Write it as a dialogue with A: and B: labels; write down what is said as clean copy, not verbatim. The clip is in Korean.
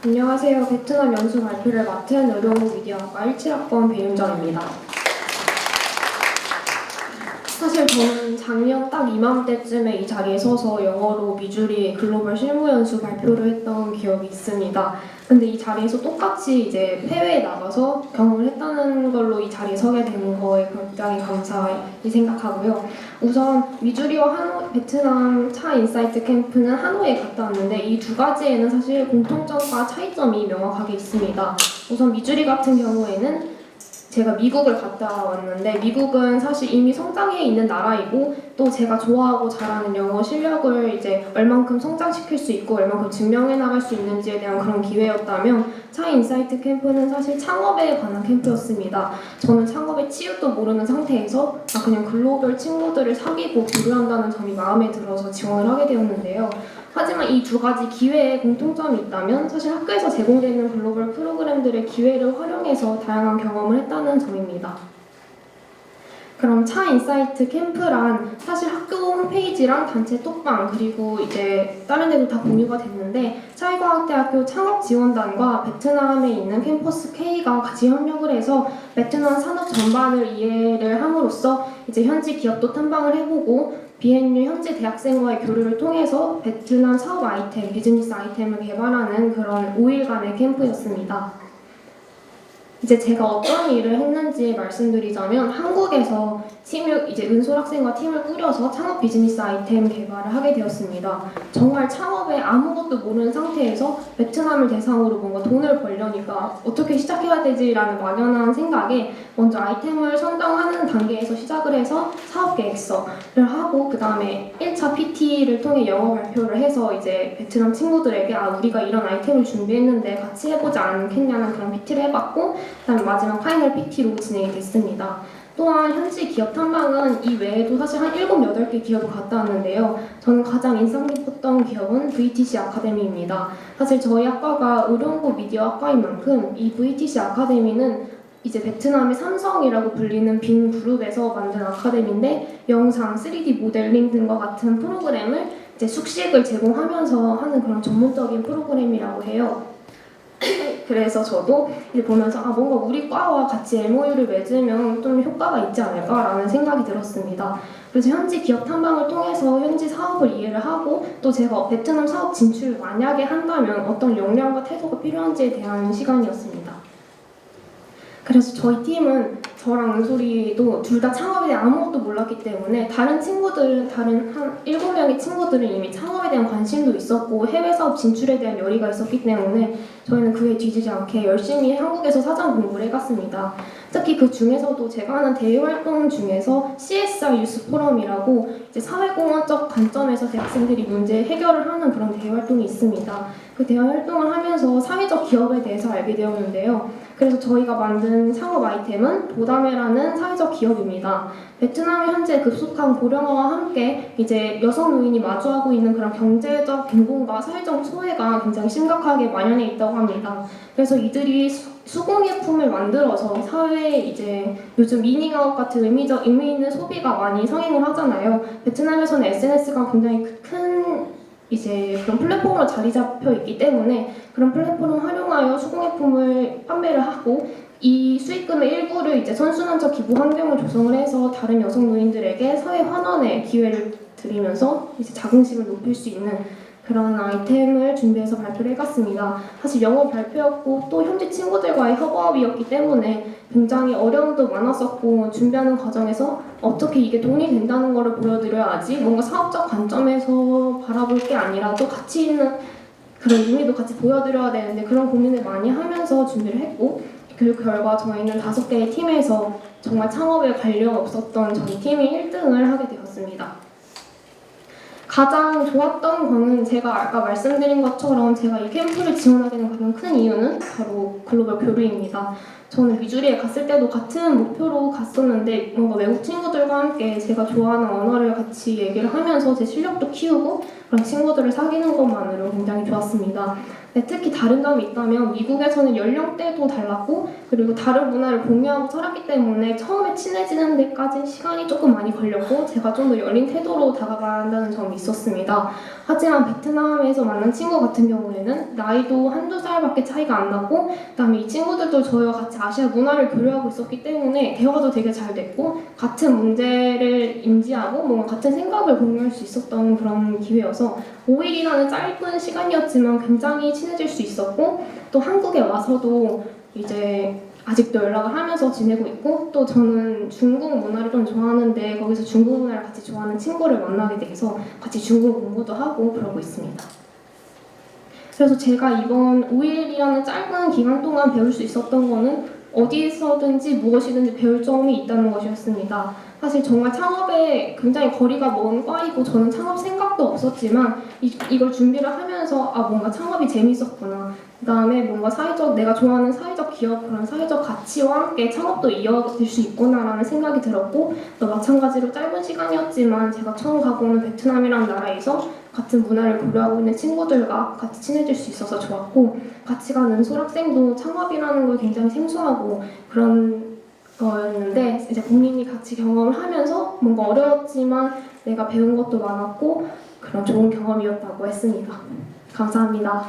A: 안녕하세요. 베트남 연수 발표를 맡은 의료홍보 미디어학과 17학번 배윤정입니다. 사실 저는 작년 딱 이맘때쯤에 이 자리에 서서 영어로 미주리 글로벌 실무 연수 발표를 했던 기억이 있습니다. 근데 이 자리에서 똑같이 이제 해외에 나가서 경험을 했다는 걸로 이 자리에 서게 된 거에 굉장히 감사히 생각하고요. 우선 미주리와 베트남 차 인사이트 캠프는 하노이에 갔다 왔는데 이 두 가지에는 사실 공통점과 차이점이 명확하게 있습니다. 우선 미주리 같은 경우에는 제가 미국을 갔다 왔는데 미국은 사실 이미 성장해 있는 나라이고 또 제가 좋아하고 잘하는 영어 실력을 이제 얼만큼 성장시킬 수 있고 얼만큼 증명해 나갈 수 있는지에 대한 그런 기회였다면 차 인사이트 캠프는 사실 창업에 관한 캠프였습니다. 저는 창업의 치읓도 모르는 상태에서 그냥 글로벌 친구들을 사귀고 교류한다는 점이 마음에 들어서 지원을 하게 되었는데요. 하지만 이 두 가지 기회에 공통점이 있다면 사실 학교에서 제공되는 글로벌 프로그램들의 기회를 활용해서 다양한 경험을 했다는 점입니다. 그럼 차 인사이트 캠프란 사실 학교 홈페이지랑 단체 톡방 그리고 이제 다른 데도 다 공유가 됐는데 차이과학대학교 창업지원단과 베트남에 있는 캠퍼스 K가 같이 협력을 해서 베트남 산업 전반을 이해를 함으로써 이제 현지 기업도 탐방을 해보고 BNU 현지 대학생과의 교류를 통해서 베트남 사업 아이템, 비즈니스 아이템을 개발하는 그런 5일간의 캠프였습니다. 이제 제가 어떤 일을 했는지 말씀드리자면 한국에서 팀을 이제 은솔 학생과 팀을 꾸려서 창업 비즈니스 아이템 개발을 하게 되었습니다. 정말 창업에 아무것도 모르는 상태에서 베트남을 대상으로 뭔가 돈을 벌려니까 어떻게 시작해야 되지라는 막연한 생각에 먼저 아이템을 선정하는 단계에서 시작을 해서 사업 계획서를 하고 그 다음에 1차 PT를 통해 영어 발표를 해서 이제 베트남 친구들에게 우리가 이런 아이템을 준비했는데 같이 해보지 않겠냐는 그런 PT를 해봤고 그다음에 마지막 파이널 PT로 진행이 됐습니다. 또한 현지 기업 탐방은 이 외에도 사실 한 7, 8개 기업을 갔다 왔는데요. 저는 가장 인상 깊었던 기업은 VTC 아카데미입니다. 사실 저희 학과가 의료홍보 미디어 학과인 만큼 이 VTC 아카데미는 이제 베트남의 삼성이라고 불리는 빈 그룹에서 만든 아카데미인데 영상, 3D 모델링 등과 같은 프로그램을 이제 숙식을 제공하면서 하는 그런 전문적인 프로그램이라고 해요. 그래서 저도 이제 보면서 뭔가 우리 과와 같이 MOU를 맺으면 좀 효과가 있지 않을까라는 생각이 들었습니다. 그래서 현지 기업 탐방을 통해서 현지 사업을 이해를 하고 또 제가 베트남 사업 진출을 만약에 한다면 어떤 역량과 태도가 필요한지에 대한 시간이었습니다. 그래서 저희 팀은 저랑 은솔이도 둘 다 창업에 대해 아무것도 몰랐기 때문에 다른 친구들은 다른 한 7명의 친구들은 이미 창업에 대한 관심도 있었고 해외 사업 진출에 대한 열의가 있었기 때문에 저희는 그에 뒤지지 않게 열심히 한국에서 사전 공부를 해갔습니다. 특히 그 중에서도 제가 하는 대외 활동 중에서 CSR 유스 포럼이라고 이제 사회공헌적 관점에서 대학생들이 문제 해결을 하는 그런 대외 활동이 있습니다. 그 대외 활동을 하면서 사회적 기업에 대해서 알게 되었는데요. 그래서 저희가 만든 창업 아이템은 보다메라는 사회적 기업입니다. 베트남이 현재 급속한 고령화와 함께 이제 여성 노인이 마주하고 있는 그런 경제적 빈곤과 사회적 소외가 굉장히 심각하게 만연해 있다고 합니다. 그래서 이들이 수공예품을 만들어서 사회에 이제 요즘 미닝아웃 같은 의미 있는 소비가 많이 성행을 하잖아요. 베트남에서는 SNS가 굉장히 큰 이제 그런 플랫폼으로 자리 잡혀 있기 때문에 그런 플랫폼을 활용하여 수공예품을 판매를 하고 이 수익금의 일부를 이제 선순환적 기부 환경을 조성을 해서 다른 여성 노인들에게 사회 환원의 기회를 드리면서 이제 자긍심을 높일 수 있는 그런 아이템을 준비해서 발표를 해갔습니다. 사실 영어 발표였고 또 현지 친구들과의 협업이었기 때문에 굉장히 어려움도 많았었고 준비하는 과정에서 어떻게 이게 돈이 된다는 것을 보여드려야지 뭔가 사업적 관점에서 바라볼 게 아니라도 가치 있는 그런 의미도 같이 보여드려야 되는데 그런 고민을 많이 하면서 준비를 했고 그 결과 저희는 5개의 팀에서 정말 창업에 관련 없었던 저희 팀이 1등을 하게 되었습니다. 가장 좋았던 거는 제가 아까 말씀드린 것처럼 제가 이 캠프를 지원하게 된 가장 큰 이유는 바로 글로벌 교류입니다. 저는 미주리에 갔을 때도 같은 목표로 갔었는데 뭔가 외국 친구들과 함께 제가 좋아하는 언어를 같이 얘기를 하면서 제 실력도 키우고 그런 친구들을 사귀는 것만으로 굉장히 좋았습니다. 네, 특히 다른 점이 있다면 미국에서는 연령대도 달랐고 그리고 다른 문화를 공유하고 살았기 때문에 처음에 친해지는 데까지 시간이 조금 많이 걸렸고 제가 좀 더 열린 태도로 다가가야 한다는 점이 있었습니다. 하지만 베트남에서 만난 친구 같은 경우에는 나이도 한두 살밖에 차이가 안 나고 그다음에 이 친구들도 저희와 같이 아시아 문화를 교류하고 있었기 때문에 대화도 되게 잘 됐고 같은 문제를 인지하고 뭔가 같은 생각을 공유할 수 있었던 그런 기회여서 5일이라는 짧은 시간이었지만 굉장히 친해질 수 있었고 또 한국에 와서도 이제 아직도 연락을 하면서 지내고 있고 또 저는 중국 문화를 좀 좋아하는데 거기서 중국 문화를 같이 좋아하는 친구를 만나게 돼서 같이 중국 공부도 하고 그러고 있습니다. 그래서 제가 이번 5일이라는 짧은 기간 동안 배울 수 있었던 거는 어디서든지 무엇이든지 배울 점이 있다는 것이었습니다. 사실 정말 창업에 굉장히 거리가 먼 과이고 저는 창업 생각도 없었지만 이걸 준비를 하면서 뭔가 창업이 재밌었구나. 그다음에 뭔가 내가 좋아하는 사회적 기업 그런 사회적 가치와 함께 창업도 이어질 수 있구나라는 생각이 들었고 또 마찬가지로 짧은 시간이었지만 제가 처음 가보는 베트남이라는 나라에서 같은 문화를 고려하고 있는 친구들과 같이 친해질 수 있어서 좋았고 같이 간 은솔 학생도 창업이라는 걸 굉장히 생소하고 그런 거였는데 이제 본인이 같이 경험을 하면서 뭔가 어려웠지만 내가 배운 것도 많았고 그런 좋은 경험이었다고 했습니다. 감사합니다.